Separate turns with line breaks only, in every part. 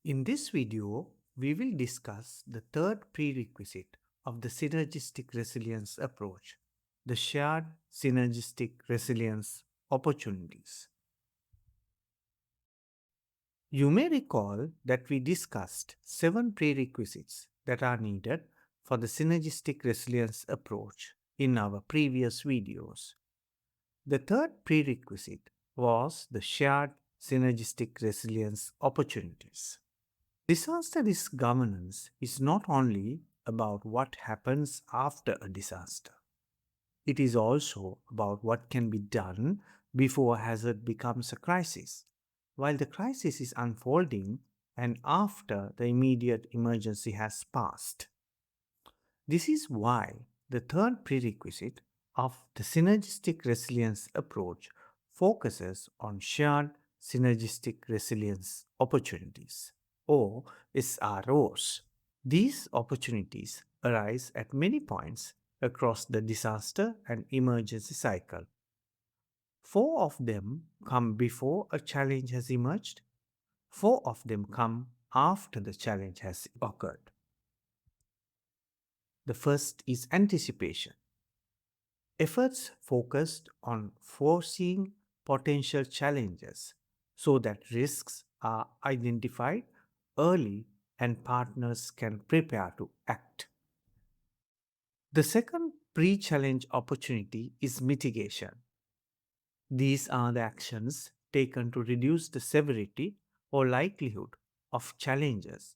In this video, we will discuss the third prerequisite of the Synergistic Resilience Approach, the shared Synergistic Resilience Opportunities. You may recall that we discussed 7 prerequisites that are needed for the Synergistic Resilience Approach in our previous videos. The third prerequisite was the shared Synergistic Resilience Opportunities. Disaster risk governance is not only about what happens after a disaster. It is also about what can be done before a hazard becomes a crisis, while the crisis is unfolding and after the immediate emergency has passed. This is why the third prerequisite of the Synergistic Resilience Approach focuses on shared synergistic resilience opportunities, or SROs. These opportunities arise at many points across the disaster and emergency cycle. 4 of them come before a challenge has emerged, 4 of them come after the challenge has occurred. The first is anticipation. Efforts focused on foreseeing potential challenges so that risks are identified early and partners can prepare to act. The second pre-challenge opportunity is mitigation. These are the actions taken to reduce the severity or likelihood of challenges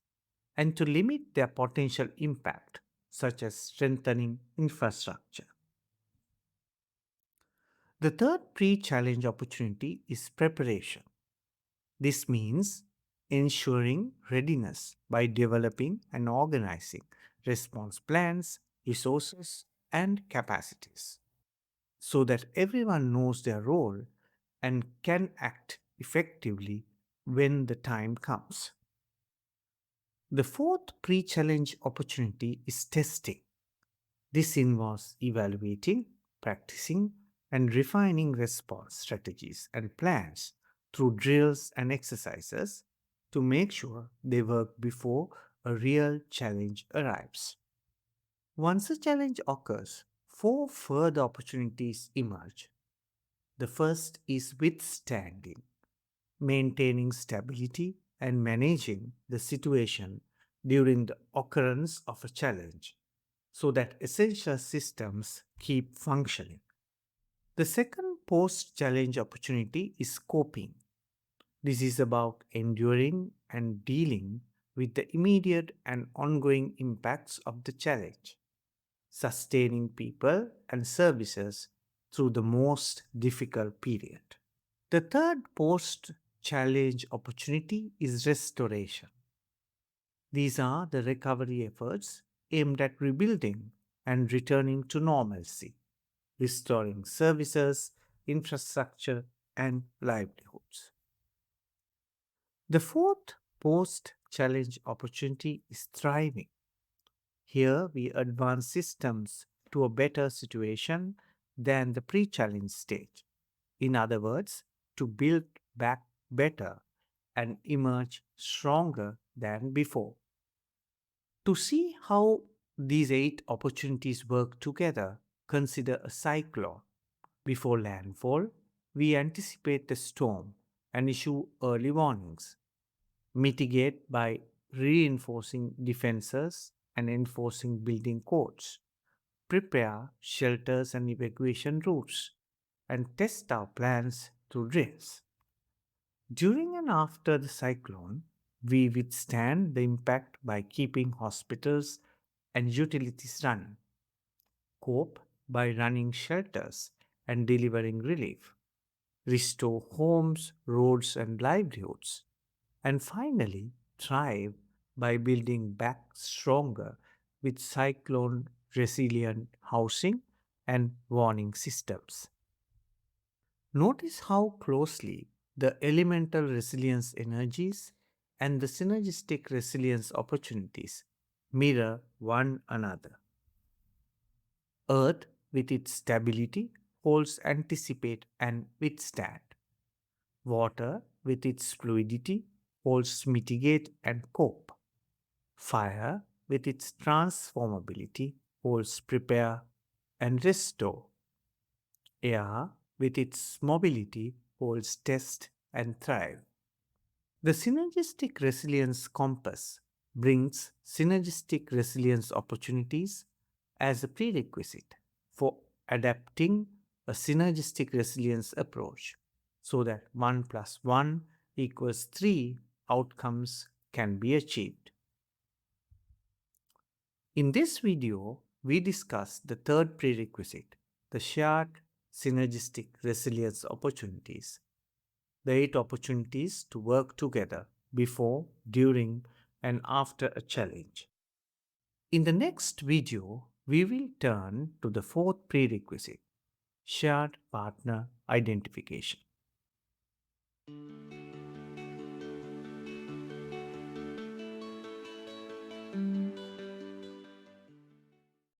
and to limit their potential impact, such as strengthening infrastructure. The third pre-challenge opportunity is preparation. This means ensuring readiness by developing and organizing response plans, resources, and capacities so that everyone knows their role and can act effectively when the time comes. The fourth pre-challenge opportunity is testing. This involves evaluating, practicing, and refining response strategies and plans through drills and exercises to make sure they work before a real challenge arrives. Once a challenge occurs, 4 further opportunities emerge. The first is withstanding, maintaining stability and managing the situation during the occurrence of a challenge so that essential systems keep functioning. The second post-challenge opportunity is coping. This is about enduring and dealing with the immediate and ongoing impacts of the challenge, sustaining people and services through the most difficult period. The third post-challenge opportunity is restoration. These are the recovery efforts aimed at rebuilding and returning to normalcy, restoring services, infrastructure, and livelihoods. The fourth post-challenge opportunity is thriving. Here we advance systems to a better situation than the pre-challenge stage. In other words, to build back better and emerge stronger than before. To see how these 8 opportunities work together, consider a cyclone. Before landfall, we anticipate the storm and issue early warnings. Mitigate by reinforcing defenses and enforcing building codes. Prepare shelters and evacuation routes, and test our plans through drills. During and after the cyclone, we withstand the impact by keeping hospitals and utilities running, cope by running shelters and delivering relief, restore homes, roads, and livelihoods, and finally thrive by building back stronger with cyclone resilient housing and warning systems. Notice how closely the elemental resilience energies and the synergistic resilience opportunities mirror one another. Earth, with its stability, holds anticipate and withstand. Water, with its fluidity, holds mitigate and cope. Fire, with its transformability, holds prepare and restore. Air, with its mobility, holds test and thrive. The Synergistic Resilience Compass brings synergistic resilience opportunities as a prerequisite for adapting a synergistic resilience approach so that 1 plus 1 equals 3 outcomes can be achieved. In this video, we discuss the third prerequisite, the shared synergistic resilience opportunities, the 8 opportunities to work together before, during, and after a challenge. In the next video, we will turn to the fourth prerequisite, shared partner identification.